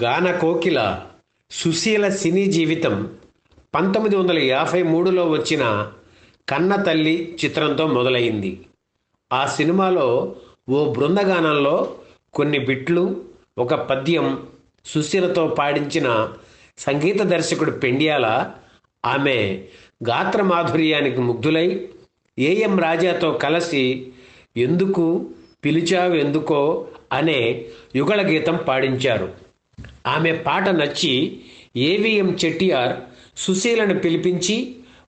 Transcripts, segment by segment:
గాన కోకిల సుశీల సినీ జీవితం 1953లో వచ్చిన కన్న తల్లి చిత్రంతో మొదలైంది. ఆ సినిమాలో ఓ బృందగానంలో కొన్ని బిట్లు, ఒక పద్యం సుశీలతో పాడించిన సంగీత దర్శకుడు పెండ్యాల ఆమె గాత్ర మాధుర్యానికి ముగ్ధులై ఏఎం రాజాతో కలిసి ఎందుకు పిలిచావు ఎందుకో అనే యుగళ గీతం పాడించారు. ఆమె పాట నచ్చి ఏవిఎం చెట్టియార్ సుశీలను పిలిపించి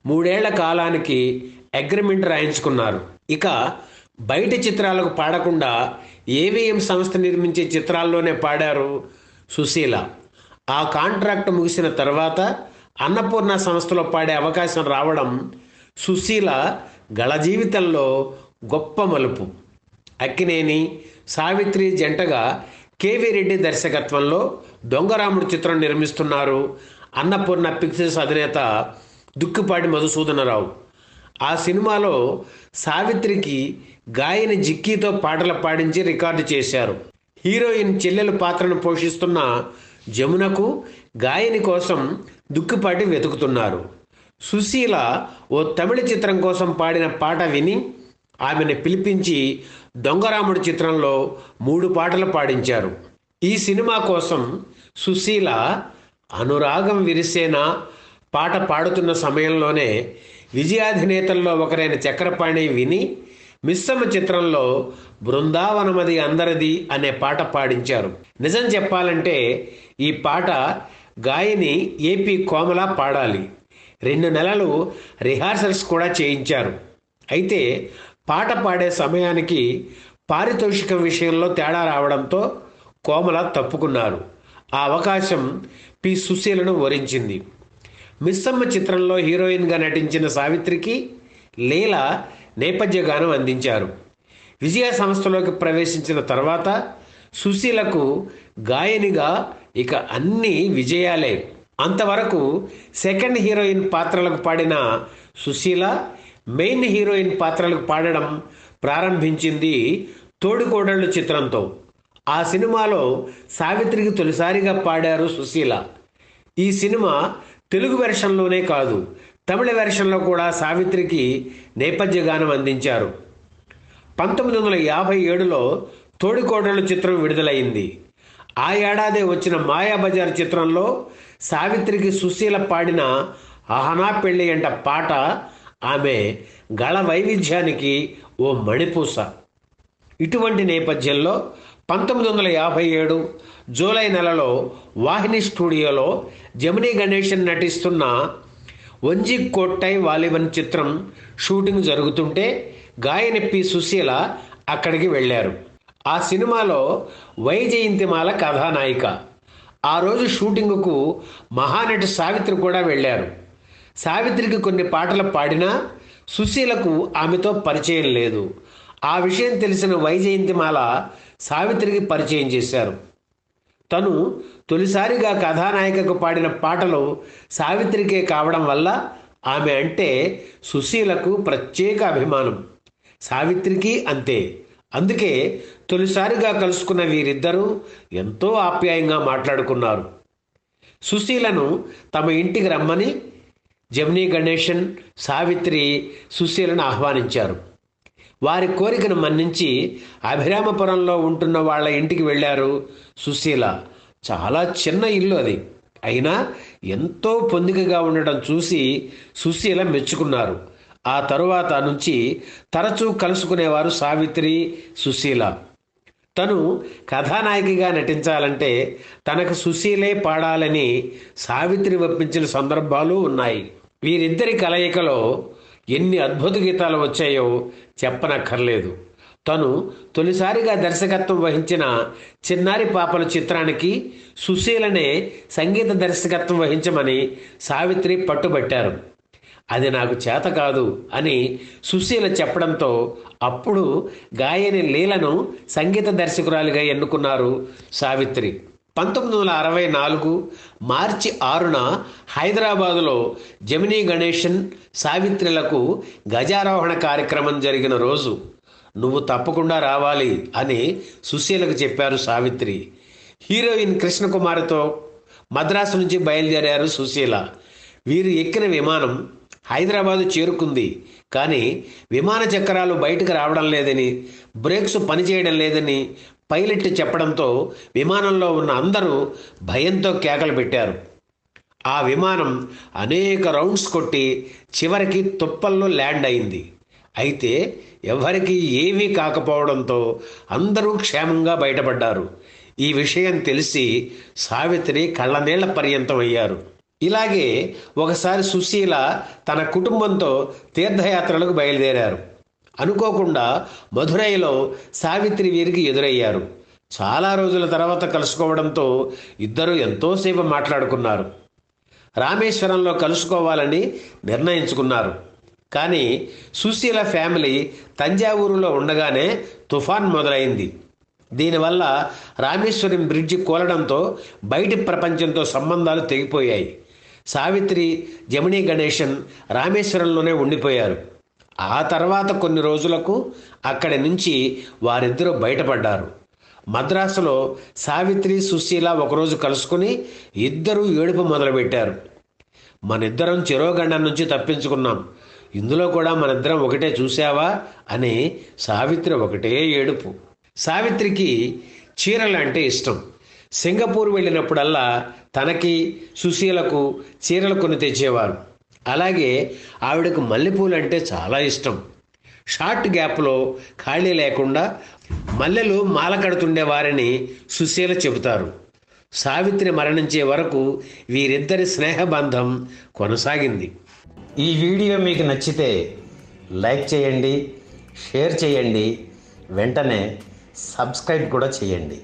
3 ఏళ్ల కాలానికి అగ్రిమెంట్ రాయించుకున్నారు. ఇక బయటి చిత్రాలకు పాడకుండా ఏవిఎం సంస్థ నిర్మించే చిత్రాల్లోనే పాడారు సుశీల. ఆ కాంట్రాక్ట్ ముగిసిన తర్వాత అన్నపూర్ణ సంస్థలో పాడే అవకాశం రావడం సుశీల గళ జీవితంలో గొప్ప మలుపు. అక్కినేని, సావిత్రి జంటగా కేవీ రెడ్డి దర్శకత్వంలో దొంగరాముడు చిత్రం నిర్మిస్తున్నారు అన్నపూర్ణ పిక్చర్స్ అధినేత దుక్కిపాటి మధుసూదనరావు. ఆ సినిమాలో సావిత్రికి గాయని జిక్కీతో పాటలు పాడించి రికార్డు చేశారు. హీరోయిన్ చెల్లెలు పాత్రను పోషిస్తున్న జమునకు గాయని కోసం దుక్కిపాటి వెతుకుతున్నారు. సుశీల ఓ తమిళ చిత్రం కోసం పాడిన పాట విని ఆమెను పిలిపించి దొంగరాముడు చిత్రంలో 3 పాటలు పాడించారు. ఈ సినిమా కోసం సుశీల అనురాగం విరిసేనా పాట పాడుతున్న సమయంలోనే విజయాధినేతల్లో ఒకరైన చక్రపాణి విని మిస్సమ్మ చిత్రంలో బృందావనమది అందరిది అనే పాట పాడించారు. నిజం చెప్పాలంటే ఈ పాట గాయని ఏపీ కోమల పాడాలి. 2 నెలలు రిహార్సల్స్ కూడా చేయించారు. అయితే పాట పాడే సమయానికి పారితోషికం విషయంలో తేడా రావడంతో కోమల తప్పుకున్నారు. ఆ అవకాశం పి సుశీలను వరించింది. మిస్సమ్మ చిత్రంలో హీరోయిన్గా నటించిన సావిత్రికి లీల నేపథ్య గానం అందించారు. విజయ సంస్థలోకి ప్రవేశించిన తర్వాత సుశీలకు గాయనిగా ఇక అన్ని విజయాలే. అంతవరకు సెకండ్ హీరోయిన్ పాత్రలకు పాడిన సుశీల మెయిన్ హీరోయిన్ పాత్రలకు పాడడం ప్రారంభించింది తోడికోడళ్ళు చిత్రంతో. ఆ సినిమాలో సావిత్రికి తొలిసారిగా పాడారు సుశీల. ఈ సినిమా తెలుగు వెర్షన్లోనే కాదు, తమిళ వెర్షన్లో కూడా సావిత్రికి నేపథ్య గానం అందించారు. 1957లో తోడికోడళ్ళు చిత్రం విడుదలైంది. ఆ ఏడాదే వచ్చిన మాయాబజార్ చిత్రంలో సావిత్రికి సుశీల పాడిన ఆహనా పెళ్ళి అంట పాట ఆమె గళ వైవిధ్యానికి ఓ మణిపూస. ఇటువంటి నేపథ్యంలో 1957 జూలై నెలలో వాహిని స్టూడియోలో జమినీ గణేశన్ నటిస్తున్న వంజి కోట్టై వాలివన్ చిత్రం షూటింగ్ జరుగుతుంటే గాయని పి సుశీల అక్కడికి వెళ్ళారు. ఆ సినిమాలో వైజయంతిమాల కథానాయిక. ఆ రోజు షూటింగుకు మహానటి సావిత్రి కూడా వెళ్ళారు. సావిత్రికి కొన్ని పాటలు పాడినా సుశీలకు ఆమెతో పరిచయం లేదు. ఆ విషయం తెలిసిన వైజయంతిమాల సావిత్రికి పరిచయం చేశారు. తను తొలిసారిగా కథానాయికకు పాడిన పాటలు సావిత్రికే కావడం వల్ల ఆమె అంటే సుశీలకు ప్రత్యేక అభిమానం. సావిత్రికి అంతే. అందుకే తొలిసారిగా కలుసుకున్న వీరిద్దరూ ఎంతో ఆప్యాయంగా మాట్లాడుకున్నారు. సుశీలను తమ ఇంటికి రమ్మని జమినీ గణేశన్, సావిత్రి సుశీలను ఆహ్వానించారు. వారి కోరికను మన్నించి అభిరామపురంలో ఉంటున్న వాళ్ళ ఇంటికి వెళ్ళారు సుశీల. చాలా చిన్న ఇల్లు అది, అయినా ఎంతో పొందికగా ఉండటం చూసి సుశీల మెచ్చుకున్నారు. ఆ తరువాత నుంచి తరచూ కలుసుకునేవారు సావిత్రి, సుశీల. తను కథానాయికగా నటించాలంటే తనకు సుశీలే పాడాలని సావిత్రి ఒప్పించిన సందర్భాలు ఉన్నాయి. వీరిద్దరి కలయికలో ఎన్ని అద్భుత గీతాలు వచ్చాయో చెప్పనక్కర్లేదు. తను తొలిసారిగా దర్శకత్వం వహించిన చిన్నారి పాపల చిత్రానికి సుశీలనే సంగీత దర్శకత్వం వహించమని సావిత్రి పట్టుబట్టారు. అది నాకు చేత కాదు అని సుశీల చెప్పడంతో అప్పుడు గాయని లీలను సంగీత దర్శకురాలిగా ఎన్నుకున్నారు సావిత్రి. 1964 మార్చి 6న హైదరాబాదులో జమినీ గణేశన్, సావిత్రిలకు గజారోహణ కార్యక్రమం జరిగిన రోజు నువ్వు తప్పకుండా రావాలి అని సుశీలకు చెప్పారు సావిత్రి. హీరోయిన్ కృష్ణకుమారితో మద్రాసు నుంచి బయలుదేరారు సుశీల. వీరు ఎక్కిన విమానం హైదరాబాదు చేరుకుంది. కానీ విమాన చక్రాలు బయటకు రావడం లేదని, బ్రేక్స్ పనిచేయడం లేదని పైలట్ చెప్పడంతో విమానంలో ఉన్న అందరూ భయంతో కేకలు పెట్టారు. ఆ విమానం అనేక రౌండ్స్ కొట్టి చివరికి తుప్పల్లో ల్యాండ్ అయింది. అయితే ఎవరికీ ఏమీ కాకపోవడంతో అందరూ క్షేమంగా బయటపడ్డారు. ఈ విషయం తెలిసి సావిత్రి కళ్ళనీళ్ల పర్యంతం అయ్యారు. ఇలాగే ఒకసారి సుశీల తన కుటుంబంతో తీర్థయాత్రలకు బయలుదేరారు. అనుకోకుండా మధురైలో సావిత్రి వీరికి ఎదురయ్యారు. చాలా రోజుల తర్వాత కలుసుకోవడంతో ఇద్దరు ఎంతోసేపు మాట్లాడుకున్నారు. రామేశ్వరంలో కలుసుకోవాలని నిర్ణయించుకున్నారు. కానీ సుశీల ఫ్యామిలీ తంజావూరులో ఉండగానే తుఫాన్ మొదలైంది. దీనివల్ల రామేశ్వరం బ్రిడ్జి కూలడంతో బయటి ప్రపంచంతో సంబంధాలు తెగిపోయాయి. సావిత్రి, జమినీ గణేశన్ రామేశ్వరంలోనే ఉండిపోయారు. ఆ తర్వాత కొన్ని రోజులకు అక్కడి నుంచి వారిద్దరూ బయటపడ్డారు. మద్రాసులో సావిత్రి, సుశీల ఒకరోజు కలుసుకుని ఇద్దరూ ఏడుపు మొదలుపెట్టారు. మనిద్దరం చెరోగండం నుంచి తప్పించుకున్నాం, ఇందులో కూడా మనిద్దరం ఒకటే చూసావా అని సావిత్రి ఒకటే ఏడుపు. సావిత్రికి చీరలు అంటే ఇష్టం. సింగపూర్ వెళ్ళినప్పుడల్లా తనకి, సుశీలకు చీరలు కొని తెచ్చేవారు. అలాగే ఆవిడకు మల్లెపూలు అంటే చాలా ఇష్టం. షార్ట్ గ్యాప్లో ఖాళీ లేకుండా మల్లెలు మాల కడుతుండేవారని సుశీల చెబుతారు. సావిత్రి మరణించే వరకు వీరిద్దరి స్నేహబంధం కొనసాగింది. ఈ వీడియో మీకు నచ్చితే లైక్ చేయండి, షేర్ చేయండి, వెంటనే సబ్స్క్రైబ్ కూడా చేయండి.